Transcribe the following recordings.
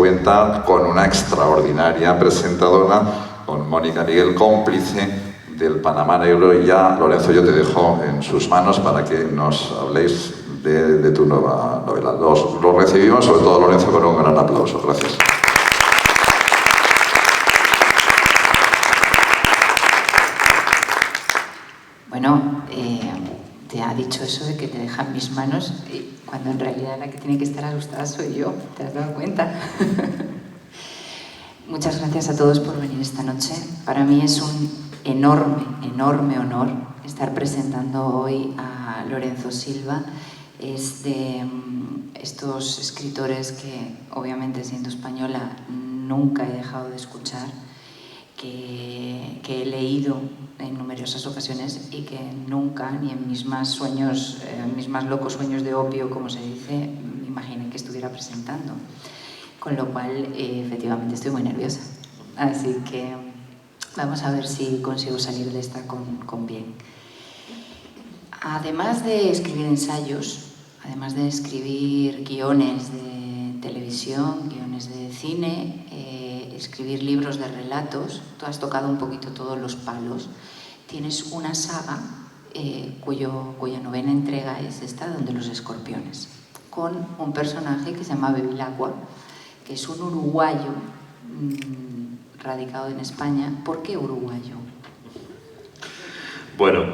cuenta con una extraordinaria presentadora, con Mónica Miguel, cómplice del Panamá Negro. Y ya, Lorenzo, yo te dejo en sus manos para que nos habléis de tu nueva novela. Los recibimos, sobre todo Lorenzo, con un gran aplauso. Gracias. Bueno, te ha dicho eso de que te deja en mis manos, cuando en realidad la que tiene que estar asustada soy yo. ¿Te has dado cuenta? Muchas gracias a todos por venir esta noche. Para mí es un enorme, enorme honor estar presentando hoy a Lorenzo Silva. Es de estos escritores que, obviamente, siendo española, nunca he dejado de escuchar, que he leído en numerosas ocasiones y que nunca, ni en mis más sueños, mis más locos sueños de opio, como se dice, me imaginé que estuviera presentando. Con lo cual, efectivamente, estoy muy nerviosa. Así que vamos a ver si consigo salir de esta con bien. Además de escribir ensayos, además de escribir guiones de televisión, guiones de cine, escribir libros de relatos, tú has tocado un poquito todos los palos. Tienes una saga cuya novena entrega es esta, Donde los escorpiones, con un personaje que se llama Bevilacqua, que es un uruguayo radicado en España. ¿Por qué uruguayo? Bueno,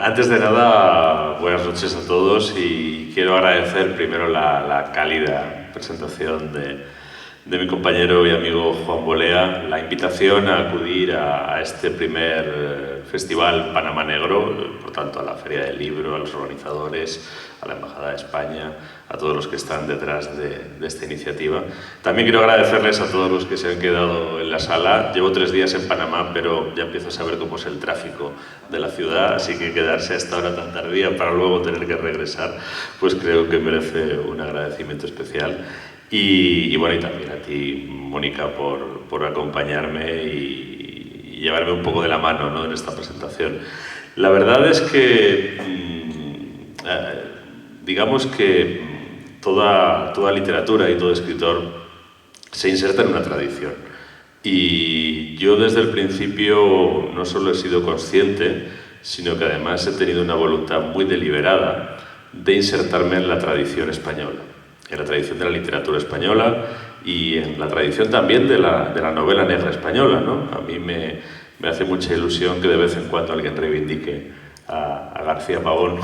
antes de nada, buenas noches a todos y quiero agradecer primero la cálida presentación de mi compañero y amigo Juan Bolea, la invitación a acudir a este primer festival Panamá Negro, por tanto a la Feria del Libro, a los organizadores, a la Embajada de España, a todos los que están detrás de esta iniciativa. También quiero agradecerles a todos los que se han quedado en la sala. Llevo 3 días en Panamá, pero ya empiezo a saber cómo es el tráfico de la ciudad, así que quedarse a esta hora tan tardía para luego tener que regresar, pues creo que merece un agradecimiento especial. Y bueno, y también a ti, Mónica, por acompañarme y llevarme un poco de la mano, ¿no?, en esta presentación. La verdad es que, digamos que toda literatura y todo escritor se inserta en una tradición. Y yo desde el principio no solo he sido consciente, sino que además he tenido una voluntad muy deliberada de insertarme en la tradición española, en la tradición de la literatura española y en la tradición también de la novela negra española, ¿no? A mí me hace mucha ilusión que de vez en cuando alguien reivindique a García Pavón,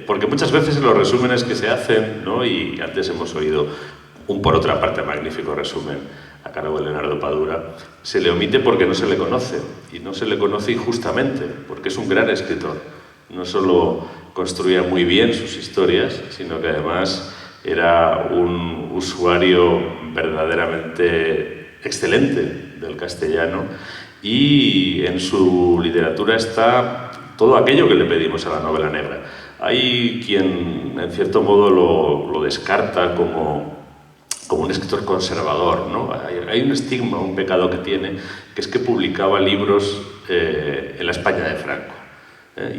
porque muchas veces en los resúmenes que se hacen, ¿no?, y antes hemos oído un por otra parte magnífico resumen a cargo de Leonardo Padura, se le omite porque no se le conoce, y no se le conoce injustamente, porque es un gran escritor. No solo construía muy bien sus historias, sino que además era un usuario verdaderamente excelente del castellano, y en su literatura está todo aquello que le pedimos a la novela negra. Hay quien, en cierto modo, lo descarta como un escritor conservador, ¿no? Hay un estigma, un pecado que tiene, que es que publicaba libros en la España de Franco.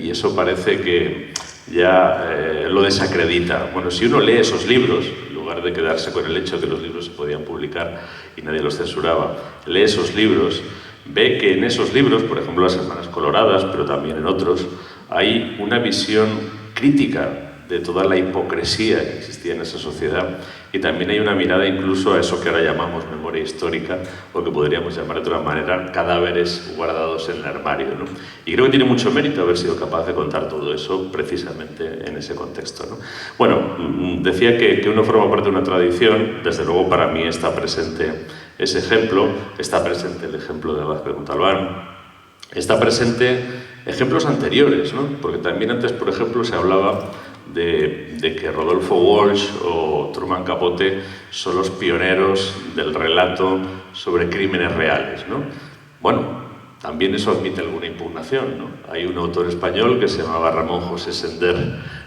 Y eso parece que ya lo desacredita. Bueno, si uno lee esos libros, en lugar de quedarse con el hecho de que los libros se podían publicar y nadie los censuraba, lee esos libros, ve que en esos libros, por ejemplo Las Hermanas Coloradas, pero también en otros, hay una visión crítica de toda la hipocresía que existía en esa sociedad, y también hay una mirada incluso a eso que ahora llamamos memoria histórica, o que podríamos llamar de otra manera cadáveres guardados en el armario, ¿no? Y creo que tiene mucho mérito haber sido capaz de contar todo eso precisamente en ese contexto, ¿no? Bueno, decía que uno forma parte de una tradición. Desde luego para mí está presente ese ejemplo, está presente el ejemplo de Vázquez Montalbán, está presente ejemplos anteriores, ¿no? Porque también antes, por ejemplo, se hablaba de que Rodolfo Walsh o Truman Capote son los pioneros del relato sobre crímenes reales, ¿no? Bueno, también eso admite alguna impugnación, ¿no? Hay un autor español que se llamaba Ramón José Sender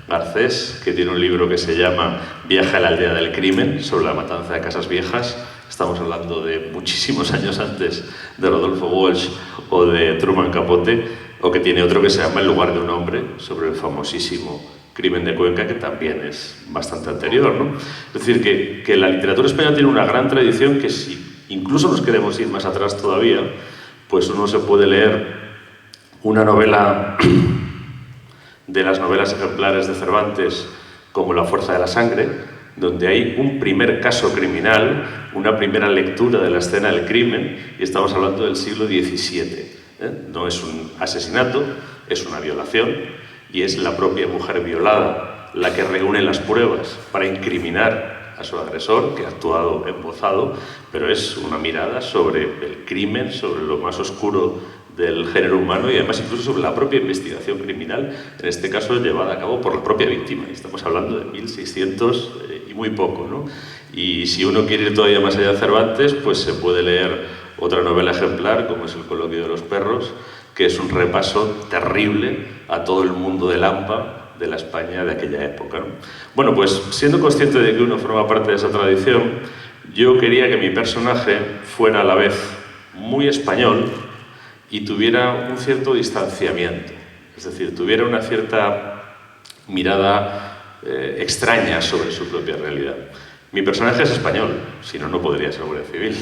Garcés, que tiene un libro que se llama Viaje a la aldea del crimen, sobre la matanza de Casas Viejas. Estamos hablando de muchísimos años antes de Rodolfo Walsh o de Truman Capote, o que tiene otro que se llama El lugar de un hombre, sobre el famosísimo Crimen de Cuenca, que también es bastante anterior, ¿no? Es decir, que la literatura española tiene una gran tradición que si incluso nos queremos ir más atrás todavía, pues uno se puede leer una novela de las novelas ejemplares de Cervantes como La fuerza de la sangre, donde hay un primer caso criminal, una primera lectura de la escena del crimen, y estamos hablando del siglo XVII. No es un asesinato, es una violación, y es la propia mujer violada la que reúne las pruebas para incriminar a su agresor, que ha actuado embozado, pero es una mirada sobre el crimen, sobre lo más oscuro del género humano y además incluso sobre la propia investigación criminal, en este caso llevada a cabo por la propia víctima. Estamos hablando de 1600 y muy poco, ¿no? Y si uno quiere ir todavía más allá de Cervantes, pues se puede leer otra novela ejemplar, como es El coloquio de los perros, que es un repaso terrible a todo el mundo del AMPA, de la España de aquella época, ¿no? Bueno, pues siendo consciente de que uno forma parte de esa tradición, yo quería que mi personaje fuera a la vez muy español y tuviera un cierto distanciamiento, es decir, tuviera una cierta mirada extraña sobre su propia realidad. Mi personaje es español, si no, no podría ser guardia civil.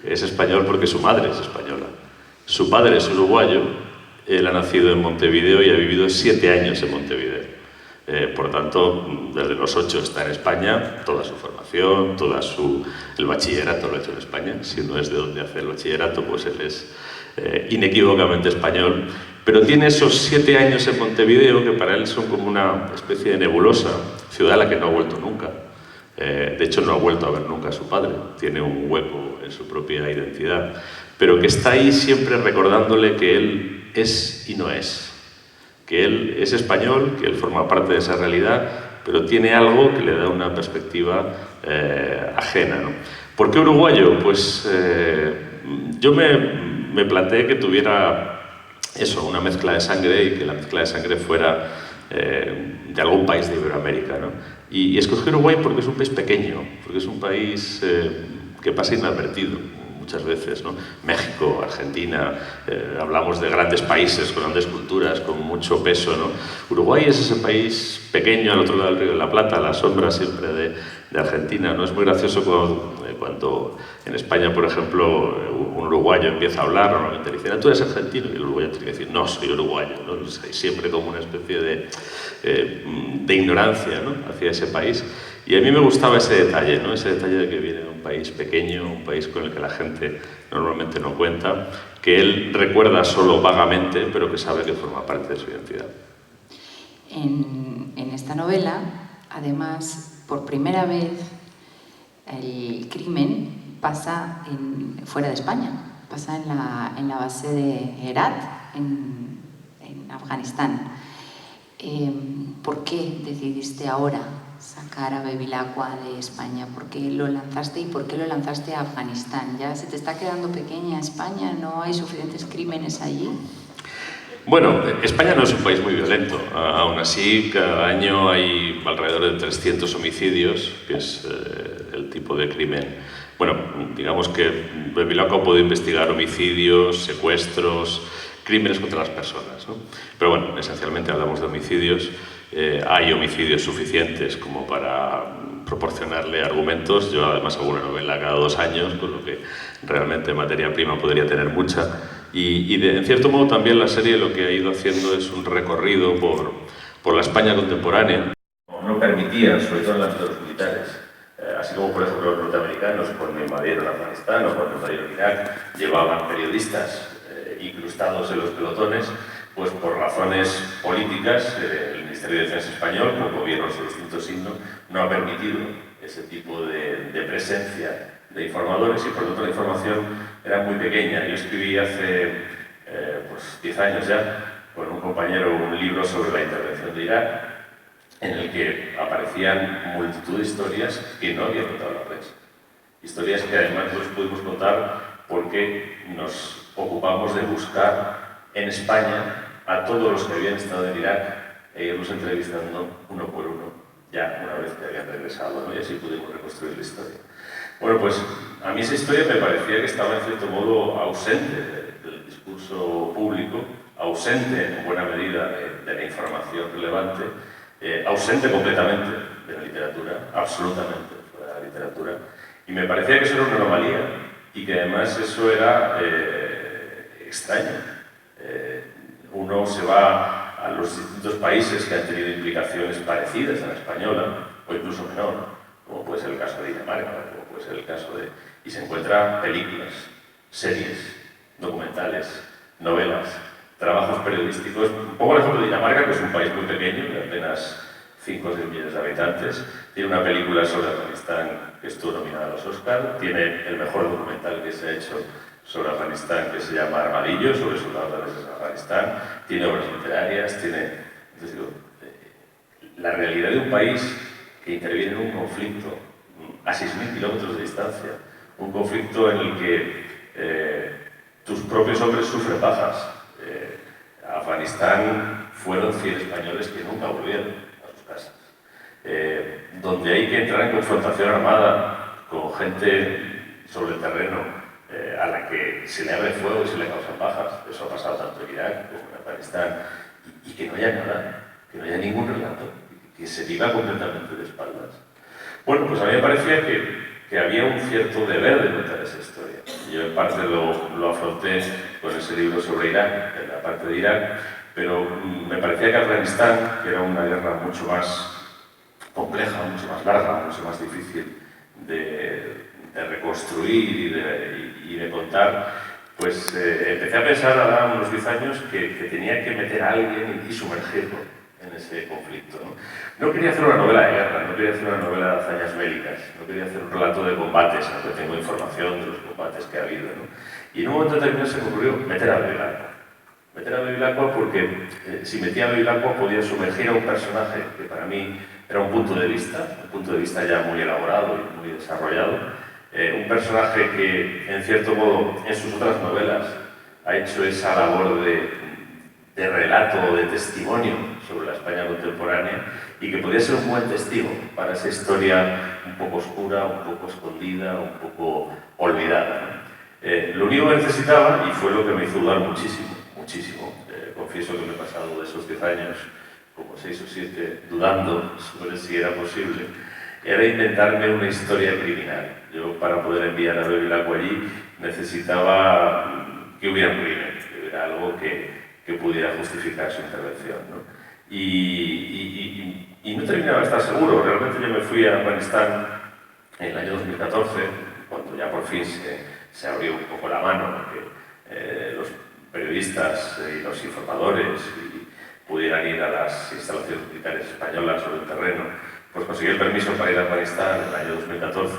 Es español porque su madre es española. Su padre es uruguayo, él ha nacido en Montevideo y ha vivido 7 años en Montevideo. Por tanto, desde los 8 está en España, toda su formación, el bachillerato lo ha hecho en España. Si uno es de donde hace el bachillerato, pues él es inequívocamente español. Pero tiene esos 7 años en Montevideo que para él son como una especie de nebulosa, ciudad a la que no ha vuelto nunca. De hecho, no ha vuelto a ver nunca a su padre, tiene un hueco en su propia identidad, pero que está ahí siempre recordándole que él es y no es, que él es español, que él forma parte de esa realidad, pero tiene algo que le da una perspectiva ajena, ¿no? ¿Por qué uruguayo? Pues yo me planteé que tuviera eso, una mezcla de sangre y que la mezcla de sangre fuera de algún país de Iberoamérica, ¿no? Y escogí Uruguay porque es un país pequeño, porque es un país que pasa inadvertido muchas veces, ¿no? México, Argentina, hablamos de grandes países con grandes culturas, con mucho peso, ¿no? Uruguay es ese país pequeño al otro lado del Río de la Plata, a la sombra siempre de Argentina, ¿no? Es muy gracioso cuando en España, por ejemplo, un uruguayo empieza a hablar, normalmente le dicen, tú eres argentino, y el uruguayo tiene que decir, no, soy uruguayo, ¿no? Hay siempre como una especie de ignorancia, ¿no? Hacia ese país. Y a mí me gustaba ese detalle, ¿no? Ese detalle de que viene de un país pequeño, un país con el que la gente normalmente no cuenta, que él recuerda solo vagamente, pero que sabe que forma parte de su identidad. En esta novela, además, por primera vez, el crimen pasa fuera de España, pasa en la base de Herat, en Afganistán. ¿Por qué decidiste ahora sacar a Bevilacqua de España? ¿Por qué lo lanzaste y por qué lo lanzaste a Afganistán? ¿Ya se te está quedando pequeña España? ¿No hay suficientes crímenes allí? Bueno, España no es un país muy violento. Aún así, cada año hay alrededor de 300 homicidios, que es el tipo de crimen. Bueno, digamos que Bevilacqua puede investigar homicidios, secuestros, crímenes contra las personas, ¿no? Pero bueno, esencialmente hablamos de homicidios. Hay homicidios suficientes como para proporcionarle argumentos. Yo además hago una novela cada 2 años, con lo que realmente materia prima podría tener mucha. En cierto modo también la serie lo que ha ido haciendo es un recorrido por la España contemporánea. No permitían, sobre todo en las de los militares, así como por ejemplo los norteamericanos cuando invadieron Afganistán o cuando invadieron Irak, llevaban periodistas incrustados en los pelotones, pues por razones políticas, el Ministerio de Defensa español, con gobiernos de distintos signos, no ha permitido ese tipo de presencia de informadores y por lo tanto la información era muy pequeña. Yo escribí hace 10 años ya con un compañero un libro sobre la intervención de Irak en el que aparecían multitud de historias que no había contado la prensa. Historias que además nos pudimos contar porque nos ocupamos de buscar en España a todos los que habían estado en Irak e irlos entrevistando uno por uno, ya una vez que habían regresado, ¿no? Y así pudimos reconstruir la historia. Bueno, pues a mí esa historia me parecía que estaba en cierto modo ausente del discurso público, ausente en buena medida de la información relevante, ausente completamente de la literatura, absolutamente fuera de la literatura, y me parecía que eso era una anomalía y que además eso era extraño. Uno se va a los distintos países que han tenido implicaciones parecidas a la española, o incluso menor, como puede ser el caso de Dinamarca, como puede ser el caso de... y se encuentra películas, series, documentales, novelas, trabajos periodísticos. Pongo el ejemplo de Dinamarca, que es un país muy pequeño, de apenas 5 o 6 millones de habitantes. Tiene una película sobre Afganistán que estuvo nominada a los Oscar. Tiene el mejor documental que se ha hecho sobre Afganistán, que se llama Armadillo, sobre soldados daneses en Afganistán. Tiene obras literarias, tiene... Entonces digo, la realidad de un país que interviene en un conflicto a 6.000 kilómetros de distancia, un conflicto en el que tus propios hombres sufren bajas. Afganistán fueron 100 españoles que nunca volvieron a sus casas. Donde hay que entrar en confrontación armada con gente sobre el terreno a la que se le abre fuego y se le causan bajas. Eso ha pasado tanto en Irak como en Afganistán. Y que no haya nada, que no haya ningún relato, que se viva completamente de espaldas. Bueno, pues a mí me parecía que había un cierto deber de contar esa historia. Yo en parte lo afronté con ese libro sobre Irak, en la parte de Irak, pero me parecía que Afganistán, que era una guerra mucho más compleja, mucho más larga, mucho más difícil de reconstruir y de contar, pues empecé a pensar ahora unos 10 años que tenía que meter a alguien y sumergirlo en ese conflicto, ¿no? Quería hacer una novela de guerra, no quería hacer una novela de hazañas bélicas, no quería hacer un relato de combates, aunque tengo información de los combates que ha habido, ¿no? Y en un momento determinado se me ocurrió meter a Bevilacqua. Meter a Bevilacqua porque si metía a Bevilacqua podía sumergir a un personaje que para mí era un punto de vista ya muy elaborado y muy desarrollado, un personaje que en cierto modo en sus otras novelas ha hecho esa labor de relato o de testimonio sobre la España contemporánea y que podía ser un buen testigo para esa historia un poco oscura, un poco escondida, un poco olvidada, ¿no? Lo único que necesitaba, y fue lo que me hizo dudar muchísimo, confieso que me he pasado de esos 10 años como 6 o 7 dudando sobre si era posible, era inventarme una historia criminal. Yo, para poder enviar a Bevilacqua allí, necesitaba que hubiera un crimen, que hubiera algo que pudiera justificar su intervención, ¿no? Y no terminaba de estar seguro. Realmente yo me fui a Afganistán en el año 2014, cuando ya por fin se abrió un poco la mano, que los periodistas y los informadores pudieran ir a las instalaciones militares españolas sobre el terreno. Pues conseguí el permiso para ir a Afganistán en el año 2014.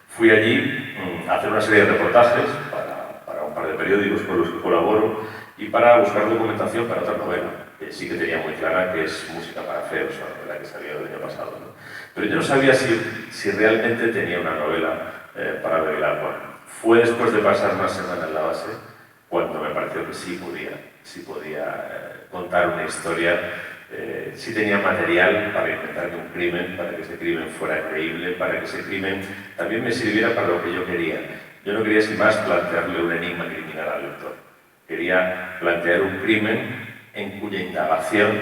Fui allí a hacer una serie de reportajes para un par de periódicos con los que colaboro y para buscar documentación para otra novela, que sí que tenía muy clara, que es Música para feos, una novela que salió el año pasado, ¿no? Pero yo no sabía si realmente tenía una novela para Bevilacqua. Fue después de pasar una semana en la base cuando me pareció que sí podía contar una historia, sí tenía material para inventarme un crimen, para que ese crimen fuera creíble, para que ese crimen también me sirviera para lo que yo quería. Yo no quería sin más plantearle un enigma criminal al lector. Quería plantear un crimen en cuya indagación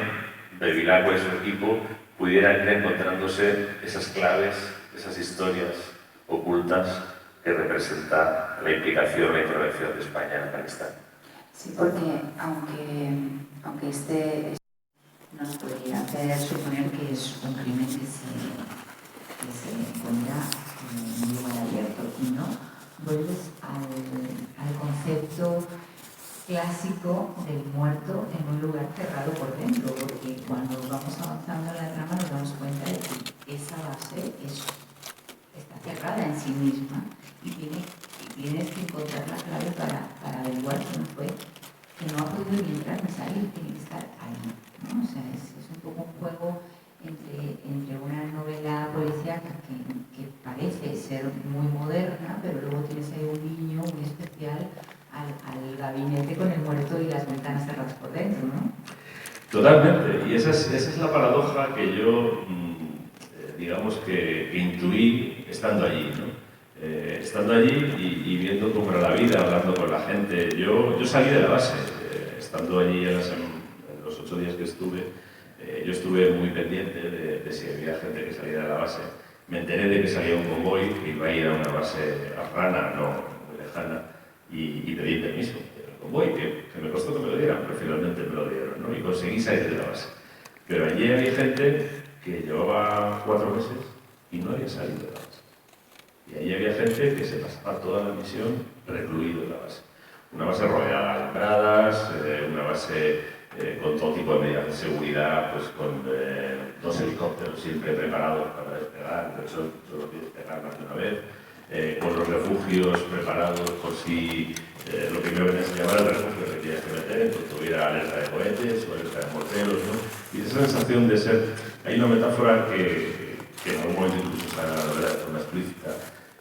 Bevilacqua y su equipo pudieran ir encontrándose esas claves, esas historias ocultas que representa la implicación, la intervención de España en Afganistán. Sí, porque aunque este nos podría hacer suponer que es un crimen que se encuentra en un lugar abierto y no, vuelves al concepto clásico del muerto en un lugar cerrado por dentro, porque cuando vamos avanzando en la trama nos damos cuenta de que esa base está cerrada en sí misma y tienes que encontrar la clave para averiguar quién fue, que no ha podido ni entrar ni salir, tiene que estar ahí, ¿no? O sea, es un poco un juego entre una novela policíaca que parece ser muy moderna, pero luego tienes ahí un guiño muy especial al gabinete con el muerto y las ventanas cerradas por dentro, ¿no? Totalmente, y esa es la paradoja que yo, digamos que intuí estando allí, ¿no? Estando allí y viendo cómo era la vida, hablando con la gente. Yo salí de la base, estando allí en los 8 días que estuve, Yo estuve muy pendiente de si había gente que saliera de la base. Me enteré de que salía un convoy que iba a ir a una base afgana, no muy lejana, y pedí permiso del convoy, que me costó que me lo dieran, pero finalmente me lo dieron, ¿no? Y conseguí salir de la base. Pero allí había gente que llevaba 4 meses y no había salido de la base. Y allí había gente que se pasaba toda la misión recluido en la base. Una base rodeada de alambradas, una base con todo tipo de medidas de seguridad, pues con 2 helicópteros siempre preparados para despegar, de hecho solo que despegar más de una vez, con los refugios preparados por si lo primero que se llamara el refugio que tenías que meter, pues tuviera alerta de cohetes o alerta de morteros, ¿no? Y esa sensación de ser... Hay una metáfora que en algún momento incluso está en la novela de forma explícita,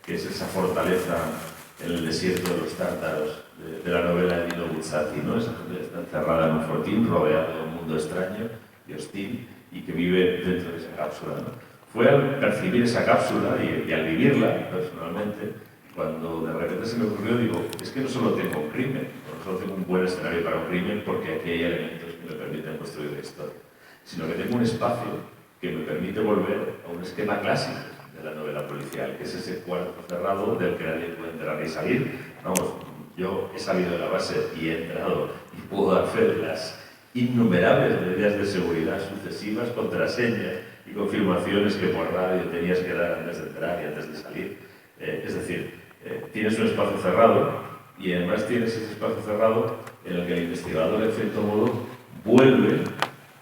que es esa fortaleza en el desierto de los tártaros de la novela de Nino Buzzati, ¿no? Esa gente que está encerrada en un fortín, rodeada de un mundo extraño y hostil, y que vive dentro de esa cápsula, ¿no? Fue al percibir esa cápsula y al vivirla personalmente, cuando de repente se me ocurrió, digo, es que no solo tengo un crimen, no solo tengo un buen escenario para un crimen, porque aquí hay elementos que me permiten construir la historia, sino que tengo un espacio que me permite volver a un esquema clásico de la novela policial, que es ese cuarto cerrado del que nadie puede entrar ni salir. Vamos, yo he salido de la base y he entrado y puedo hacer las innumerables medidas de seguridad sucesivas, contraseñas y confirmaciones que por radio tenías que dar antes de entrar y antes de salir. Es decir, tienes un espacio cerrado y además tienes ese espacio cerrado en el que el investigador, en cierto modo, vuelve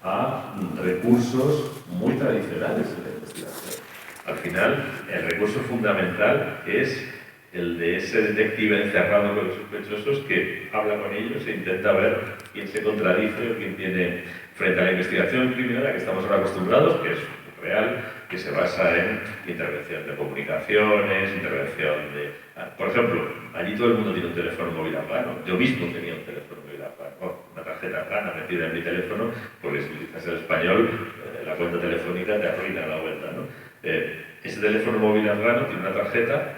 a recursos muy tradicionales de la investigación. Al final, el recurso fundamental es el de ese detective encerrado con los sospechosos que habla con ellos e intenta ver quién se contradice o quién tiene, frente a la investigación criminal a la que estamos ahora acostumbrados, que es real, que se basa en intervención de comunicaciones, intervención de... Por ejemplo, allí todo el mundo tiene un teléfono móvil afgano. Yo mismo tenía un teléfono móvil afgano, una tarjeta afgana metida en mi teléfono, porque si utilizas el español, la cuenta telefónica te arruina la vuelta, ¿no? Ese teléfono móvil afgano tiene una tarjeta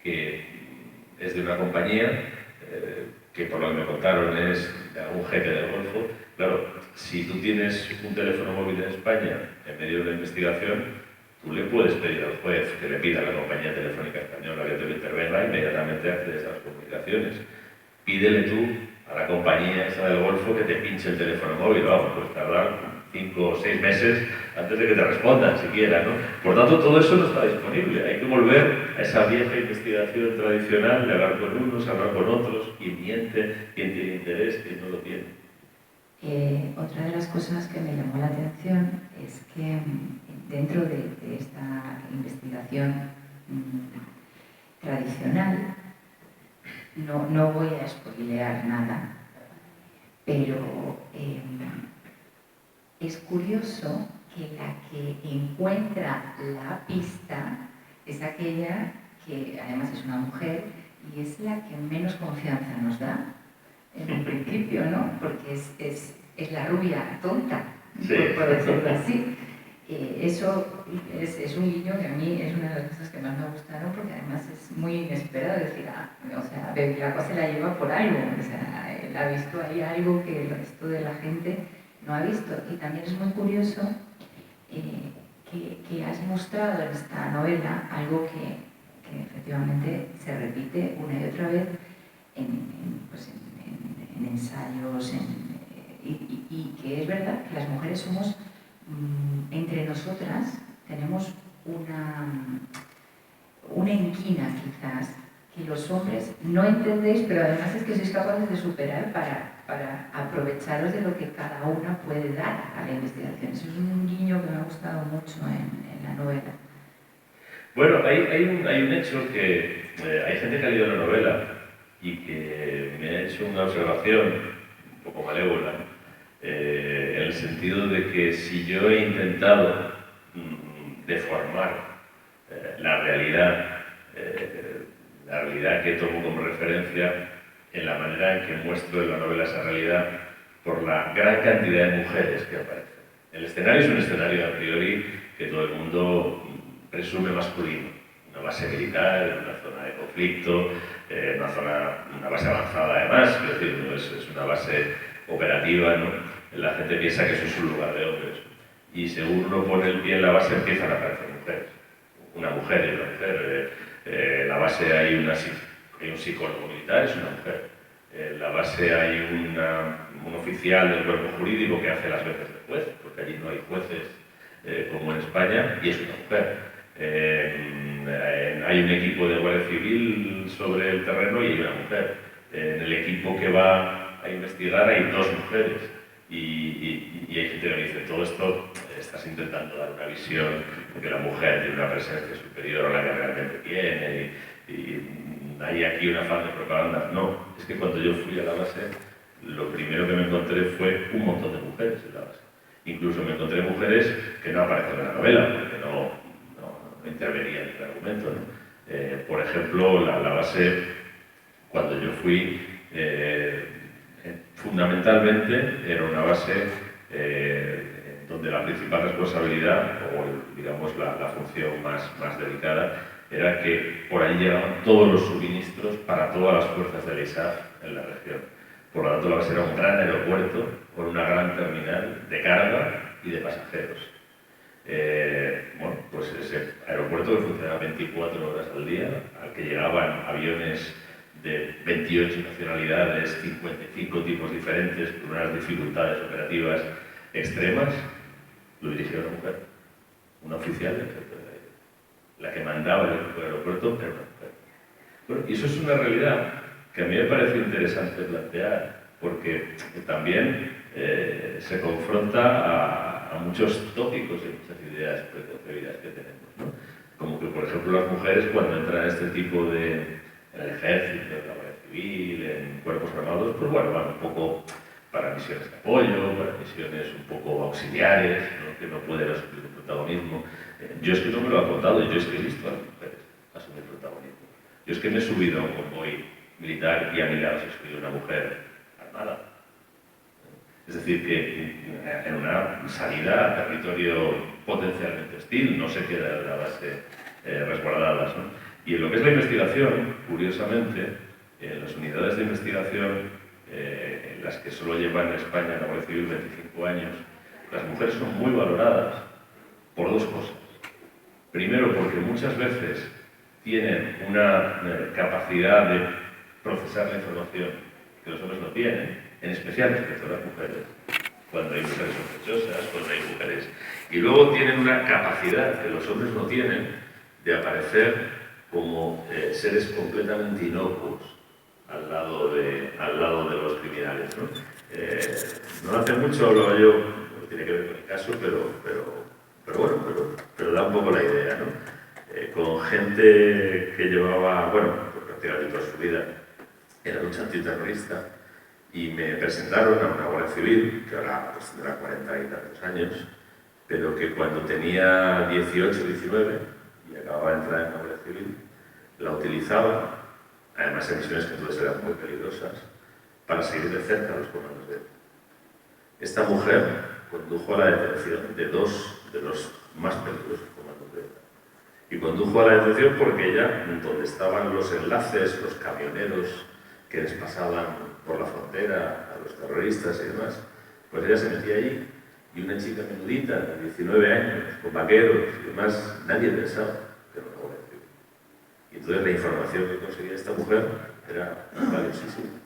que es de una compañía que por lo que me contaron es de algún jeque del Golfo. Claro, si tú tienes un teléfono móvil en España en medio de una investigación, tú le puedes pedir al juez que le pida a la compañía telefónica española que te lo intervenga e inmediatamente accedes a las comunicaciones. Pídele tú a la compañía esa del Golfo que te pinche el teléfono móvil, vamos, pues tardar 5 o 6 meses antes de que te respondan siquiera, ¿no? Por tanto, todo eso no está disponible. Hay que volver a esa vieja investigación tradicional de hablar con unos, hablar con otros, quién miente, quién tiene interés, quién no lo tiene. Otra de las cosas que me llamó la atención es que dentro de esta investigación tradicional, no voy a spoilear nada, pero es curioso que la que encuentra la pista es aquella que además es una mujer y es la que menos confianza nos da en un principio, ¿no? Porque es la rubia tonta, sí, por decirlo así. Eso es un guiño que a mí es una de las cosas que más me gustaron, porque además es muy inesperado decir, o sea, Bevilacqua se la lleva por algo, o sea, él ha visto ahí algo que el resto de la gente no ha visto. Y también es muy curioso que has mostrado en esta novela algo que efectivamente se repite una y otra vez en ensayos, y que es verdad que las mujeres somos, entre nosotras, tenemos una inquina quizás, que los hombres no entendéis, pero además es que sois capaces de superar para aprovecharos de lo que cada una puede dar a la investigación. Eso es un guiño que me ha gustado mucho en la novela. Bueno, hay un hecho que hay gente que ha leído la novela y que me ha hecho una observación un poco malévola, en el sentido de que si yo he intentado deformar la realidad que tomo como referencia en la manera en que muestro en la novela esa realidad por la gran cantidad de mujeres que aparecen. El escenario es un escenario a priori que todo el mundo presume masculino. Una base militar, una zona de conflicto, una base avanzada además, es decir, no es una base operativa, ¿no? la gente piensa que eso es un lugar de hombres. Y según uno pone el pie en la base, empiezan a aparecer mujeres. Una mujer y una mujer. En la base hay un psicólogo militar, es una mujer. En la base hay un oficial del cuerpo jurídico que hace las veces de juez, porque allí no hay jueces como en España, y es una mujer. Hay un equipo de Guardia Civil sobre el terreno y hay una mujer. En el equipo que va a investigar hay 2 mujeres. Y hay gente que me dice, todo esto estás intentando dar una visión de que la mujer tiene una presencia superior a la que realmente tiene y hay aquí un afán de propaganda. No, es que cuando yo fui a la base, lo primero que me encontré fue un montón de mujeres en la base. Incluso me encontré mujeres que no aparecen en la novela, porque no intervenían en el argumento, ¿no? Por ejemplo, la base, cuando yo fui, fundamentalmente era una base donde la principal responsabilidad, o digamos la función más delicada, era que por ahí llegaban todos los suministros para todas las fuerzas del ISAF en la región. Por lo tanto, la base era un gran aeropuerto con una gran terminal de carga y de pasajeros. Bueno, pues ese aeropuerto que funcionaba 24 horas al día, al que llegaban aviones de 28 nacionalidades, 55 tipos diferentes, con unas dificultades operativas extremas, lo dirigía una mujer, una oficial del ejército de aire. La que mandaba el aeropuerto era una mujer. Bueno, y eso es una realidad que a mí me parece interesante plantear, porque también se confronta a muchos tópicos y muchas ideas preconcebidas que tenemos, ¿no? Como que, por ejemplo, las mujeres cuando entran a este tipo en el ejército, en la Guardia Civil, en cuerpos armados, pues bueno, van un poco para misiones de apoyo, para misiones un poco auxiliares, ¿no? Que no pueden asumir el protagonismo. Yo es que no me lo ha contado, yo es que he visto a las mujeres asumir protagonismo. Yo es que me he subido a un convoy militar y a mi lado se ha subido una mujer armada. Es decir, que en una salida a territorio potencialmente hostil no se queda en la base resguardadas, ¿no? Y en lo que es la investigación, curiosamente, en las unidades de investigación, en las que solo llevan en España en la Guardia Civil 25 años, las mujeres son muy valoradas por 2 cosas. Primero, porque muchas veces tienen una capacidad de procesar la información que los hombres no tienen, en especial respecto a las mujeres, cuando hay mujeres sospechosas, cuando hay mujeres... Y luego tienen una capacidad que los hombres no tienen de aparecer como seres completamente inocuos al lado de los criminales, ¿no? No hace mucho hablaba yo, no tiene que ver con el caso, pero bueno, pero da un poco la idea, ¿no? Con gente que llevaba, bueno, prácticamente toda su vida en la lucha antiterrorista, y me presentaron a una Guardia Civil, que ahora pues, tendrá 40 y tantos años, pero que cuando tenía 18, 19 y acababa de entrar en la Guardia Civil, la utilizaba, además en misiones que entonces eran muy peligrosas, para seguir de cerca a los comandos de ETA. Esta mujer condujo a la detención de 2 de los más peligrosos comandos de ETA. Y condujo a la detención porque ella, donde estaban los enlaces, los camioneros que les pasaban por la frontera a los terroristas y demás, pues ella se metía allí y una chica menudita de 19 años, con vaqueros y demás, nadie pensaba que era una Guardia Civil. Y entonces la información que conseguía esta mujer era valiosísima.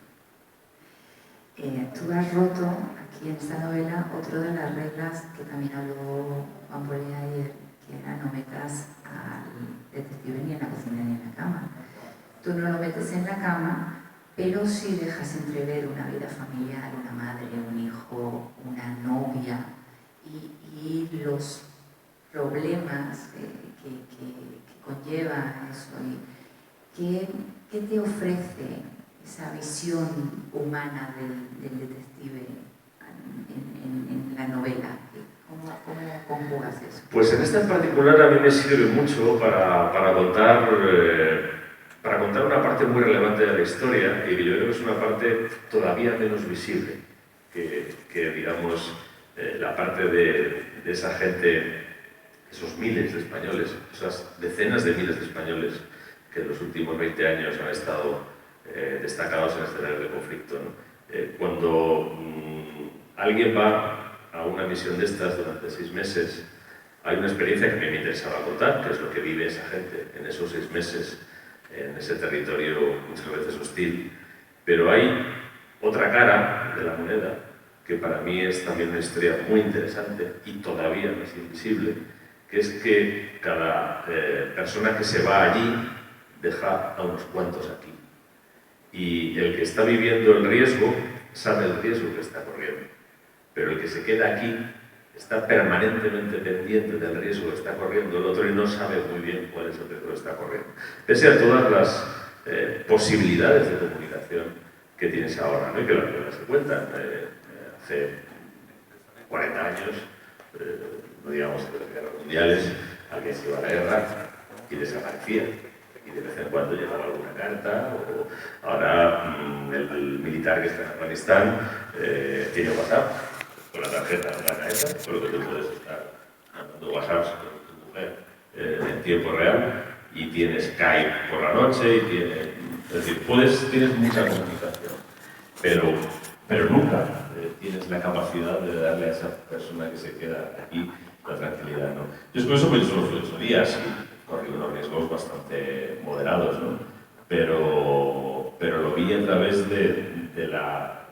Tú has roto aquí en esta novela otra de las reglas que también habló Juan Poli ayer, que era no metas al detective ni en la cocina ni en la cama. Tú no lo metes en la cama, pero sí dejas entrever una vida familiar, una madre, un hijo, una novia y los problemas que conlleva eso. ¿Qué te ofrece esa visión humana del detective en la novela? ¿Cómo conjugas eso? Pues en esta en particular a mí me sirve mucho para contar una parte muy relevante de la historia y que yo creo que es una parte todavía menos visible que digamos, la parte de esa gente, esos miles de españoles, esas decenas de miles de españoles que en los últimos 20 años han estado destacados en escenarios de conflicto, ¿no? Cuando alguien va a una misión de estas durante 6 meses, hay una experiencia que me interesaba contar, que es lo que vive esa gente en esos 6 meses, en ese territorio muchas veces hostil. Pero hay otra cara de la moneda, que para mí es también una historia muy interesante y todavía más invisible, que es que cada persona que se va allí deja a unos cuantos aquí. Y el que está viviendo el riesgo sabe el riesgo que está corriendo, pero el que se queda aquí está permanentemente pendiente del riesgo que está corriendo el otro y no sabe muy bien cuál es el riesgo que está corriendo. Pese a todas las posibilidades de comunicación que tienes ahora, ¿no? Y que las se cuentan. Hace 40 años, no digamos de las guerras mundiales, alguien se iba a la guerra y desaparecía. Y de vez en cuando llegaba alguna carta, o ahora el militar que está en Afganistán tiene WhatsApp con la tarjeta gana esa, con lo que tú puedes estar mandando WhatsApp con tu mujer en tiempo real, y tienes Skype por la noche, y es decir, tienes mucha comunicación, pero nunca tienes la capacidad de darle a esa persona que se queda aquí la tranquilidad, ¿no? Yo es por eso que yo solo fui 8 días y corrí unos riesgos bastante moderados, ¿no? Pero lo vi a través de la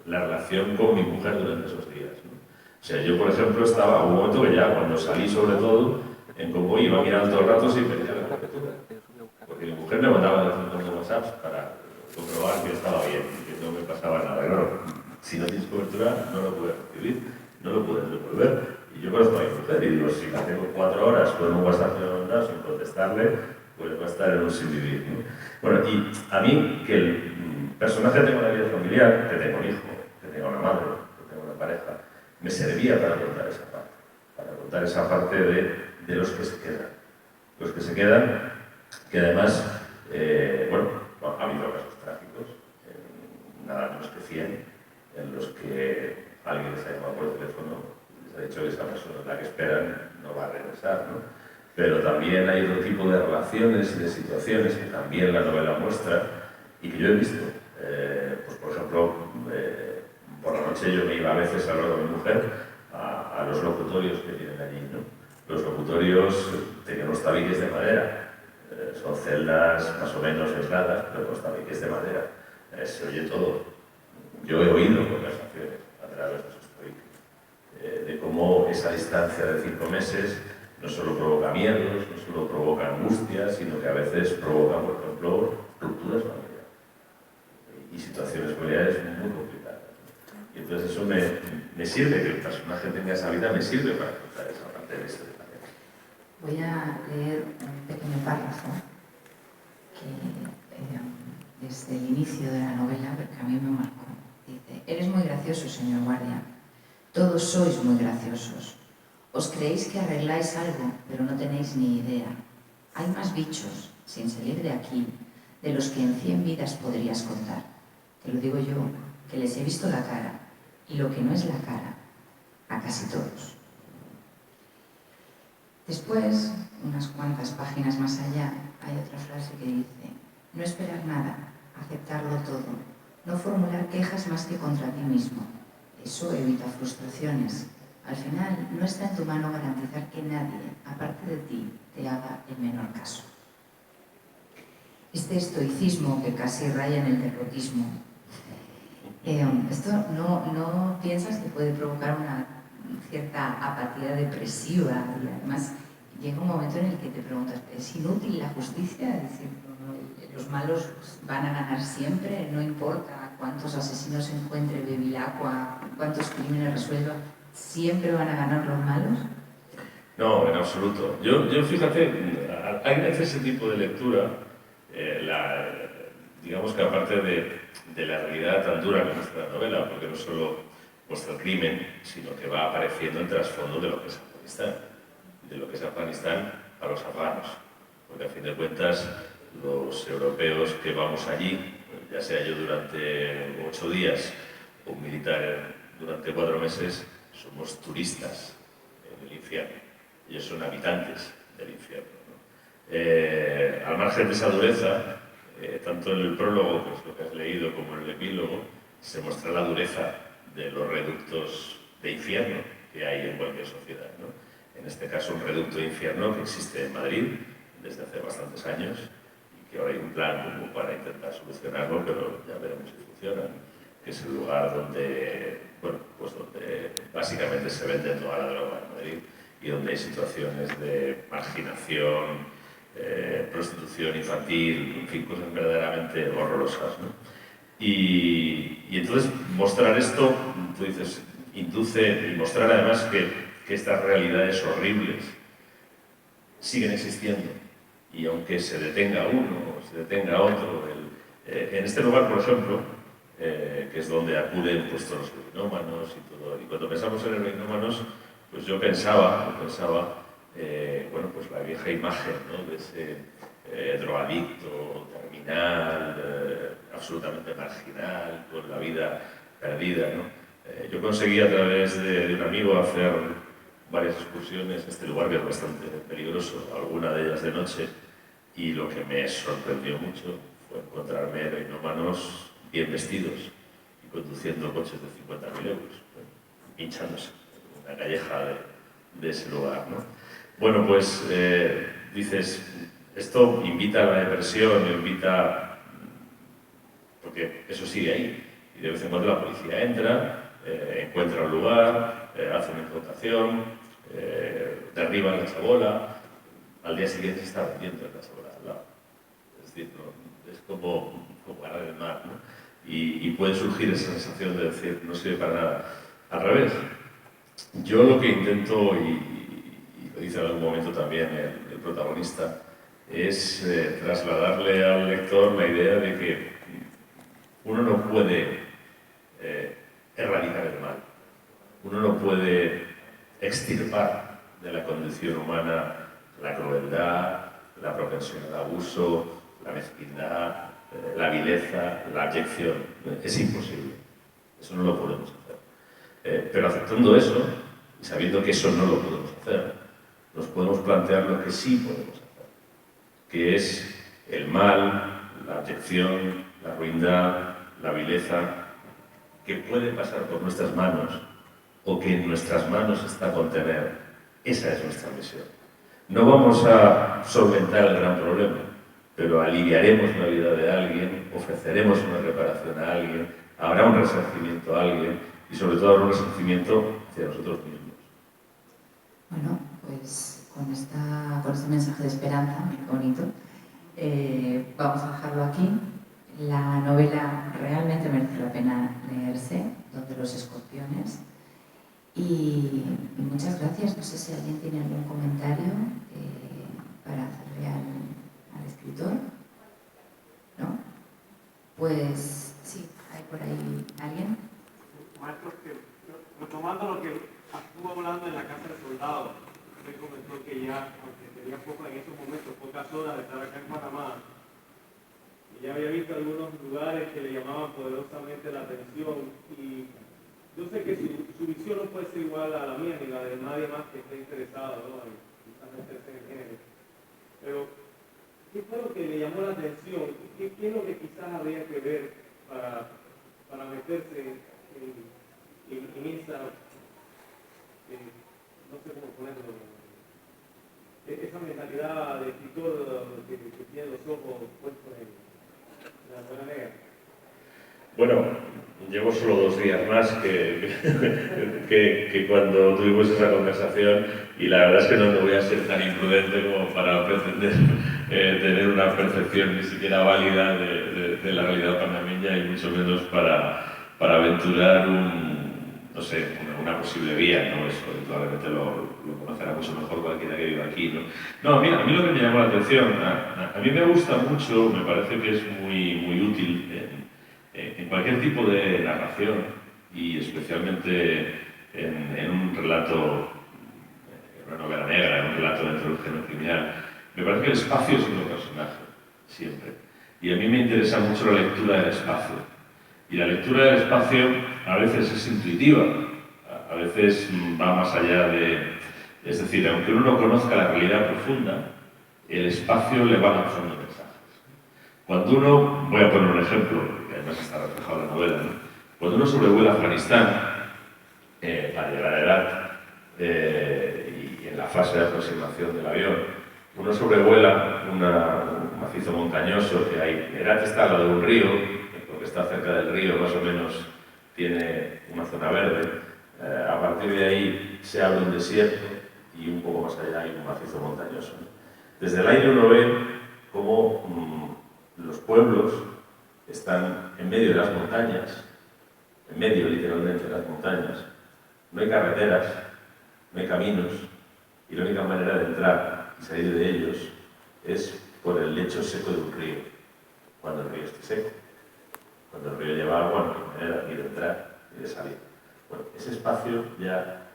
relación con mi mujer durante esos días, ¿no? O sea, yo, por ejemplo, hubo un momento que ya cuando salí, sobre todo, en convoy iba mirando todo el rato sin venir a la cobertura. Porque mi mujer me mandaba de vez en cuando WhatsApps para comprobar que estaba bien y que no me pasaba nada. Claro, si no tienes cobertura, no lo puedes recibir, no lo puedes devolver. Y yo conozco a mi mujer y digo, si la tengo 4 horas con un WhatsApp que me ha mandado sin contestarle, pues va a estar en un sin vivir, ¿no? Bueno, y a mí, que el personaje tenga una vida familiar, que tenga un hijo, que tenga una madre, que tenga una pareja, me servía para contar esa parte de los que se quedan. Los que se quedan, que además, ha habido casos trágicos, nada menos que 100, en los que alguien les ha llamado por teléfono, les ha dicho que esa persona, la que esperan, no va a regresar, ¿no? Pero también hay otro tipo de relaciones y de situaciones que también la novela muestra y que yo he visto. Pues por ejemplo, por la noche yo me iba a veces a hablar con mi mujer a los locutorios que tienen allí, ¿no? Los locutorios tenían unos tabiques de madera, son celdas más o menos aisladas, pero los tabiques de madera. Se oye todo. Yo he oído conversaciones a través de esos tabiques, de cómo esa distancia de 5 meses no solo provoca miedos, no solo provoca angustias, sino que a veces provoca, por ejemplo, rupturas familiares y situaciones familiares muy complicadas. Y entonces eso me sirve, que el personaje tenga esa vida, me sirve para contar esa parte de la historia también. Voy a leer un pequeño párrafo que desde el inicio de la novela, porque a mí me marcó. Dice: eres muy gracioso, señor guardia. Todos sois muy graciosos. Os creéis que arregláis algo, pero no tenéis ni idea. Hay más bichos, sin salir de aquí, de los que en 100 vidas podrías contar. Te lo digo yo, que les he visto la cara, y lo que no es la cara, a casi todos. Después, unas cuantas páginas más allá, hay otra frase que dice: no esperar nada, aceptarlo todo, no formular quejas más que contra ti mismo. Eso evita frustraciones. Al final, no está en tu mano garantizar que nadie, aparte de ti, te haga el menor caso. Este estoicismo que casi raya en el derrotismo, ¿esto no piensas que puede provocar una cierta apatía depresiva? Y además, llega un momento en el que te preguntas, ¿es inútil la justicia? Es decir, los malos van a ganar siempre, no importa cuántos asesinos encuentre Bevilacqua, cuántos crímenes resuelva, ¿siempre van a ganar los malos? No, en absoluto. Yo fíjate, hay veces ese tipo de lectura, digamos que aparte de la realidad tan dura que muestra la novela, porque no solo muestra el crimen, sino que va apareciendo el trasfondo de lo que es Afganistán, de lo que es Afganistán a los afganos, porque a fin de cuentas los europeos que vamos allí, ya sea yo durante 8 días o un militar durante 4 meses, somos turistas en el infierno. Ellos son habitantes del infierno, ¿no? Al margen de esa dureza, tanto en el prólogo, que es lo que has leído, como en el epílogo, se muestra la dureza de los reductos de infierno que hay en cualquier sociedad, ¿no? En este caso, un reducto de infierno que existe en Madrid desde hace bastantes años y que ahora hay un plan como para intentar solucionarlo, pero ya veremos si funciona, que es el lugar donde, bueno, pues donde básicamente se vende toda la droga en Madrid y donde hay situaciones de marginación, prostitución infantil, en fin, cosas verdaderamente horrorosas, ¿no? Y entonces mostrar esto, tú dices, induce y mostrar además que estas realidades horribles siguen existiendo y aunque se detenga uno o se detenga otro, en este lugar, por ejemplo, que es donde acuden pues, todos los heroinómanos y todo, y cuando pensamos en heroinómanos, pues yo pensaba bueno, pues la vieja imagen, ¿no? De ese drogadicto, terminal, absolutamente marginal, con la vida perdida, ¿no? Yo conseguí a través de un amigo hacer varias excursiones en este lugar que es bastante peligroso, alguna de ellas de noche, y lo que me sorprendió mucho fue encontrarme heroinómanos bien vestidos y conduciendo coches de 50.000 euros, hinchándose en una calleja de ese lugar, ¿no? Bueno, pues dices, esto invita a la depresión, porque eso sigue ahí, y de vez en cuando la policía entra, encuentra un lugar, hace una imputación, derriban la chabola, al día siguiente se está vendiendo la chabola al lado. Es decir, ¿no? Es como ganar el mar, ¿no? Y puede surgir esa sensación de decir, no sirve para nada. Al revés, yo lo que intento, y lo dice en algún momento también el protagonista, es trasladarle al lector la idea de que uno no puede erradicar el mal, uno no puede extirpar de la condición humana la crueldad, la propensión al abuso, la mezquindad, la vileza, la abyección. Es imposible. Eso no lo podemos hacer. Pero aceptando eso, y sabiendo que eso no lo podemos hacer, nos podemos plantear lo que sí podemos hacer, que es el mal, la abyección, la ruindad, la vileza, que puede pasar por nuestras manos o que en nuestras manos está contener. Esa es nuestra misión. No vamos a solventar el gran problema, pero aliviaremos la vida de alguien, ofreceremos una reparación a alguien, habrá un resarcimiento a alguien y sobre todo habrá un resarcimiento hacia nosotros mismos. Bueno, pues con este mensaje de esperanza, muy bonito, vamos a dejarlo aquí. La novela realmente merece la pena leerse, Donde los escorpiones. Y muchas gracias. No sé si alguien tiene algún comentario para hacerle al escritor. ¿No? Pues sí, hay por ahí alguien. Maestro, retomando lo que estuvo hablando en la Casa del Soldado, usted comentó que ya, aunque tenía poco en esos momentos, pocas horas de estar acá en Panamá, y ya había visto algunos lugares que le llamaban poderosamente la atención, y yo sé que su visión no puede ser igual a la mía ni la de nadie más que esté interesado, ¿no? en quizás meterse en el género. Pero, ¿qué fue lo que le llamó la atención? ¿Qué es lo que quizás habría que ver para meterse en esa, no sé cómo ponerlo, esa mentalidad de escritor que tiene los ojos puestos en la novela negra? Bueno, llevo solo 2 días más que cuando tuvimos esa conversación y la verdad es que no voy a ser tan imprudente como para pretender tener una percepción ni siquiera válida de la realidad panameña y mucho menos para aventurar no sé, una posible vía, ¿no? Eso probablemente lo conocerá mucho mejor cualquiera que viva aquí, ¿no? No, a mí lo que me llamó la atención, a mí me gusta mucho, me parece que es muy útil en cualquier tipo de narración y especialmente en un relato, en una novela negra, en un relato dentro del género criminal, me parece que el espacio es un personaje, siempre. Y a mí me interesa mucho la lectura del espacio. Y la lectura del espacio a veces es intuitiva, a veces va más allá es decir, aunque uno no conozca la realidad profunda, el espacio le va lanzando mensajes. Cuando uno, voy a poner un ejemplo, que además está reflejado en la novela, ¿no? Cuando uno sobrevuela Afganistán, para llegar a Herat, y en la fase de aproximación del avión, uno sobrevuela un macizo montañoso que hay. Herat está al lado de un río, porque está cerca del río, más o menos tiene una zona verde. A partir de ahí se abre un desierto y un poco más allá hay un macizo montañoso. Desde el aire uno ve cómo los pueblos están en medio de las montañas, en medio literalmente de las montañas. No hay carreteras, no hay caminos, y la única manera de entrar y salir de ellos es por el lecho seco de un río, cuando el río esté seco. Cuando el río lleva agua, no hay manera ni de entrar ni de salir. Bueno, ese espacio ya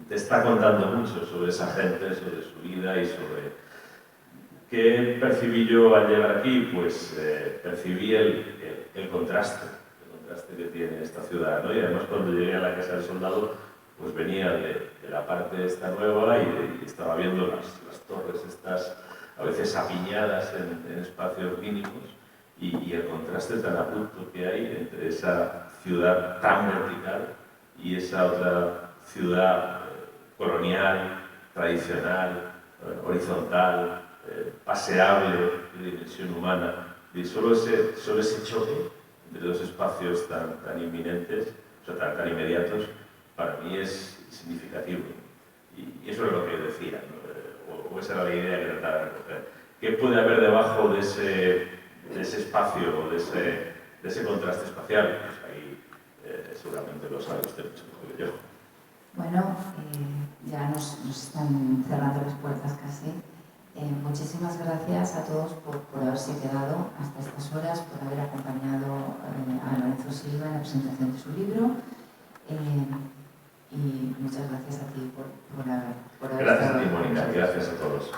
te está contando mucho sobre esa gente, sobre su vida y sobre... ¿Qué percibí yo al llegar aquí? Pues percibí el contraste que tiene esta ciudad, ¿no? Y además cuando llegué a la Casa del Soldado, pues venía de la parte esta nueva y estaba viendo las torres estas, a veces apiñadas en espacios mínimos, y el contraste tan abrupto que hay entre esa ciudad tan vertical y esa otra ciudad colonial, tradicional, horizontal, paseable, de dimensión humana. Y solo ese choque entre dos espacios tan inminentes, o sea, tan inmediatos, para mí es significativo. Y eso es lo que yo decía, ¿no? O esa era la idea que trataba de recoger. ¿Qué puede haber debajo de ese espacio, o de ese contraste espacial? Pues ahí seguramente lo sabe usted mucho mejor que yo. Bueno, ya nos están cerrando las puertas casi. Muchísimas gracias a todos por haberse quedado hasta estas horas, por haber acompañado a Lorenzo Silva en la presentación de su libro. Y muchas gracias a ti por haber Gracias a ti, Mónica. Gracias a todos.